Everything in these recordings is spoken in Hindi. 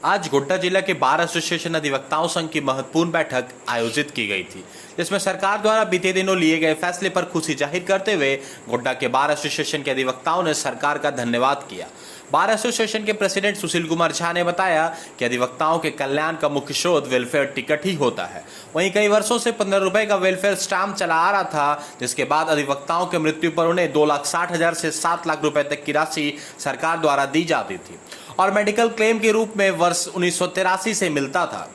आज गोड्डा जिला के बार एसोसिएशन अधिवक्ताओं संघ की महत्वपूर्ण बैठक आयोजित की गई थी, जिसमें सरकार द्वारा बीते दिनों लिए गए फैसले पर खुशी जाहिर करते हुए गोड्डा के बार एसोसिएशन के अधिवक्ताओं ने सरकार का धन्यवाद किया। बार एसोसिएशन के प्रेसिडेंट सुशील कुमार झा ने बताया कि अधिवक्ताओं के कल्याण का मुख्य स्रोत वेलफेयर टिकट ही होता है। वहीं कई वर्षों से 15 रुपए का वेलफेयर स्टाम्प चला आ रहा था, जिसके बाद अधिवक्ताओं के मृत्यु पर उन्हें 2,60,000 से 7 लाख रुपए तक की राशि सरकार द्वारा दी जाती थी और मेडिकल क्लेम के रूप में वर्ष 1983 से मिलता था,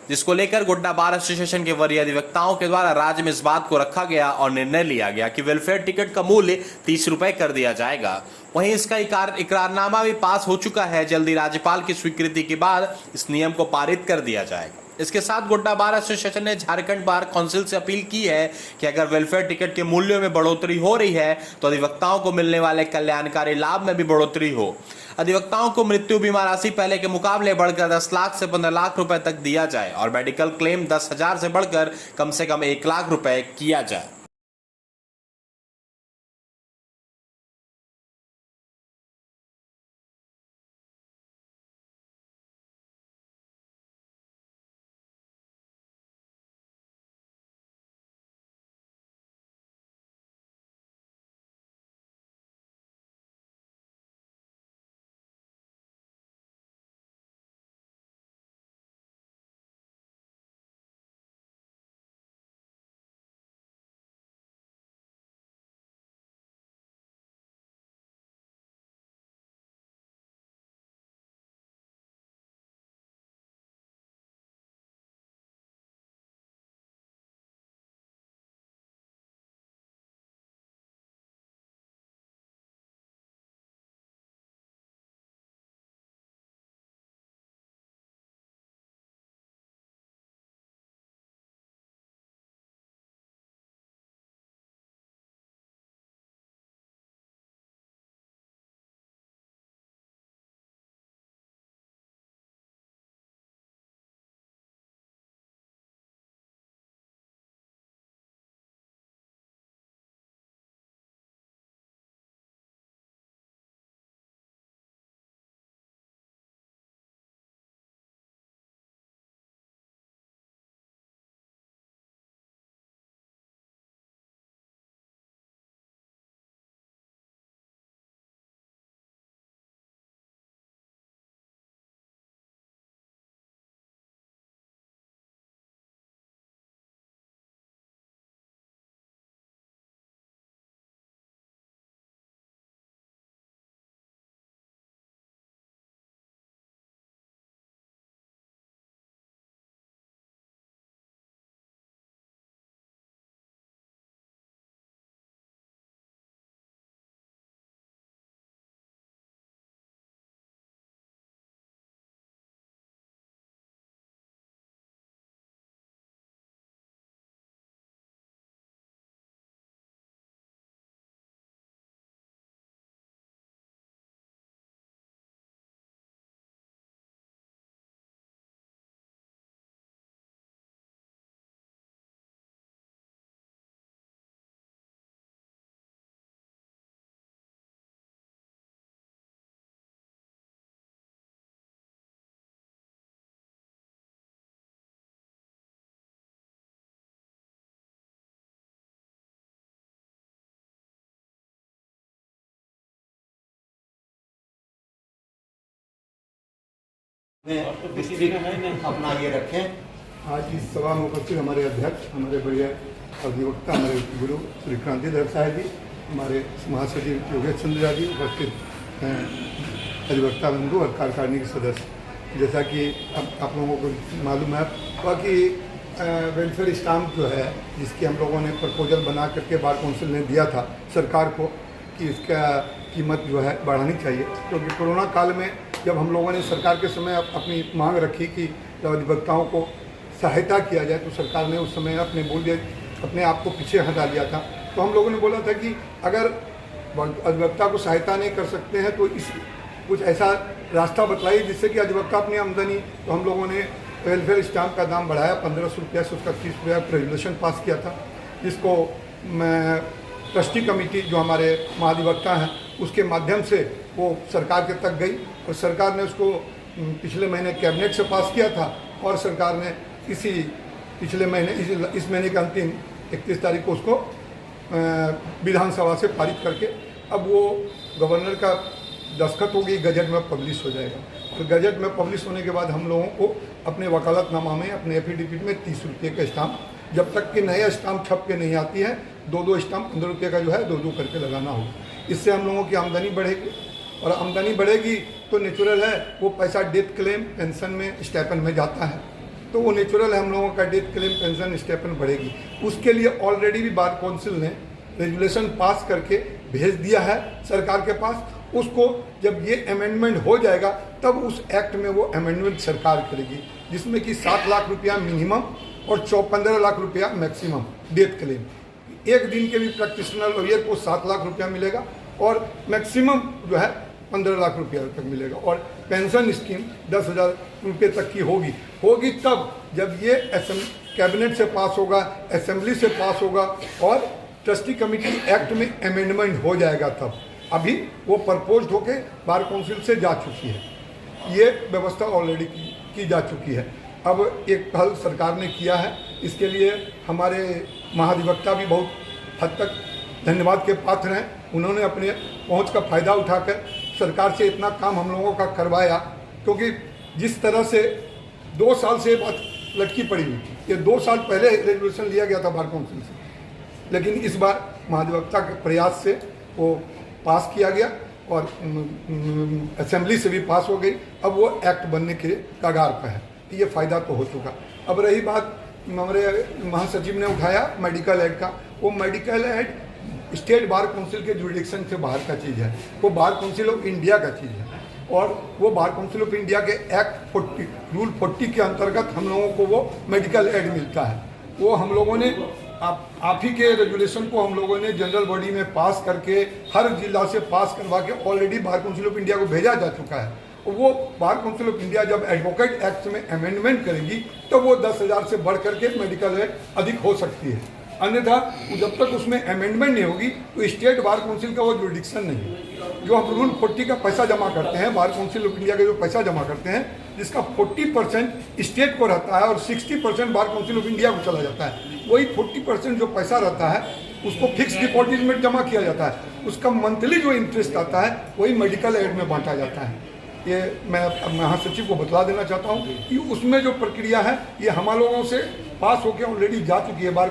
जिसको लेकर गोड्डा बार एसोसिएशन के वरीय अधिवक्ताओं के द्वारा राज्य में इस बात को रखा गया और निर्णय लिया गया कि वेलफेयर टिकट का मूल्य 30 रुपए कर दिया जाएगा। वहीं इसका इकरारनामा भी पास हो चुका है। जल्दी राज्यपाल की स्वीकृति के बाद इस नियम को पारित कर दिया जाएगा। इसके साथ गोड्डा बार एसोसिएशन ने झारखंड बार काउंसिल से अपील की है कि अगर वेलफेयर टिकट के मूल्यों में बढ़ोतरी हो रही है तो अधिवक्ताओं को मिलने वाले कल्याणकारी लाभ में भी बढ़ोतरी हो। अधिवक्ताओं को मृत्यु बीमा राशि पहले के मुकाबले बढ़कर 10 लाख से 15 लाख रुपए तक दिया जाए और मेडिकल क्लेम 10,000 से बढ़कर कम से कम 1 लाख रुपए किया जाए। अपना ये रखें। आज इस सभा में उपस्थित हमारे अध्यक्ष, हमारे बढ़िया अधिवक्ता, हमारे गुरु श्री क्रांतिधर साहब जी, हमारे महासचिव योगेश चंद्र जी, उपस्थित अधिवक्ता बंधु और कार्यकारिणी के सदस्य। जैसा कि आप लोगों को मालूम है कि वेलफेयर स्टाम्प जो है, जिसकी हम लोगों ने प्रपोजल बना करके बार काउंसिल ने दिया था सरकार को कि इसका कीमत जो है बढ़ानी चाहिए, क्योंकि कोरोना काल में जब हम लोगों ने सरकार के समय अपनी मांग रखी कि जब अधिवक्ताओं को सहायता किया जाए, तो सरकार ने उस समय अपने आप को पीछे हटा लिया था। तो हम लोगों ने बोला था कि अगर अधिवक्ता को सहायता नहीं कर सकते हैं तो इस कुछ ऐसा रास्ता बताइए जिससे कि अधिवक्ता अपनी आमदनी। तो हम लोगों ने वेलफेयर स्टाम्प का दाम बढ़ाया 1500 रुपया से उसका 30 रुपया रेजोल्यूशन पास किया था, जिसको ट्रस्टी कमेटी जो हमारे महाधिवक्ता हैं उसके माध्यम से वो सरकार के तक गई और सरकार ने उसको पिछले महीने कैबिनेट से पास किया था और सरकार ने इसी पिछले महीने इस महीने के अंतिम 31 तारीख को उसको विधानसभा से पारित करके अब वो गवर्नर का दस्तखत होगी, गजट में पब्लिश हो जाएगा। और गजट में पब्लिश होने के बाद हम लोगों को अपने वकालतनामा में, अपने एफिडेविट में 30 रुपये का स्टाम्प, जब तक कि नया स्टाम्प छप के नहीं आती है, 2-2 स्टाम्प 15 रुपये का जो है 2-2 करके लगाना होगा। इससे हम लोगों की आमदनी बढ़ेगी और आमदनी बढ़ेगी तो नेचुरल है वो पैसा डेथ क्लेम पेंशन में स्टाइपेंड में जाता है, तो वो नेचुरल है हम लोगों का डेथ क्लेम पेंशन स्टाइपेंड बढ़ेगी। उसके लिए ऑलरेडी भी बार काउंसिल ने रेजुलेशन पास करके भेज दिया है सरकार के पास। उसको जब ये अमेंडमेंट हो जाएगा तब उस एक्ट में वो अमेंडमेंट सरकार करेगी, जिसमें कि 7 लाख रुपया मिनिमम और 15 लाख रुपया मैक्सिमम डेथ क्लेम। एक दिन के भी प्रैक्टिशनर लॉयर को 7 लाख रुपया मिलेगा और मैक्सिमम जो है 15 लाख रुपया तक मिलेगा। और पेंशन स्कीम 10,000 रुपये तक की होगी तब जब ये कैबिनेट से पास होगा, असेंबली से पास होगा और ट्रस्टी कमेटी एक्ट में अमेंडमेंट हो जाएगा तब। अभी वो प्रपोज्ड होके बार काउंसिल से जा चुकी है, ये व्यवस्था ऑलरेडी की जा चुकी है। अब एक पहल सरकार ने किया है, इसके लिए हमारे महाधिवक्ता भी बहुत हद तक धन्यवाद के पात्र हैं। उन्होंने अपने पहुंच का फ़ायदा उठाकर सरकार से इतना काम हम लोगों का करवाया, क्योंकि जिस तरह से 2 साल से बात लटकी पड़ी हुई थी, ये 2 साल पहले रेजोल्यूशन लिया गया था बार काउंसिल से, लेकिन इस बार महाधिवक्ता के प्रयास से वो पास किया गया और असेंबली से भी पास हो गई। अब वो एक्ट बनने के कगार पर है, ये फ़ायदा तो हो चुका। अब रही बात हमारे महासचिव ने उठाया मेडिकल एड का, वो medical aid state bar council के जुरिडिक्शन से बाहर का चीज़ है, वो बार काउंसिल ऑफ इंडिया का चीज़ है। और वो बार काउंसिल ऑफ इंडिया के एक्ट 40 रूल 40 के अंतर्गत हम लोगों को वो मेडिकल एड मिलता है। वो हम लोगों ने आप ही के रेजुलेशन को हम लोगों ने जनरल बॉडी में पास करके हर जिला से पास करवा के already bar council of India को भेजा जा चुका है। वो बार काउंसिल ऑफ इंडिया जब एडवोकेट एक्ट में अमेंडमेंट करेगी तो वो 10,000 से बढ़ करके मेडिकल एड अधिक हो सकती है। अन्यथा जब तक उसमें अमेंडमेंट नहीं होगी तो स्टेट बार काउंसिल का वो जुरिडिक्शन नहीं है। जो हम रूल 40 का पैसा जमा करते हैं, बार काउंसिल ऑफ इंडिया का जो पैसा जमा करते हैं, जिसका 40% स्टेट को रहता है और 60% बार काउंसिल ऑफ इंडिया को चला जाता है, वही 40% जो पैसा रहता है उसको फिक्स डिपॉजिट में जमा किया जाता है। उसका मंथली जो इंटरेस्ट आता है वही मेडिकल एड में बांटा जाता है। ये मैं महासचिव को बतला देना चाहता हूँ कि उसमें जो प्रक्रिया है ये हम लोगों से पास होकर ऑलरेडी जा चुकी है बार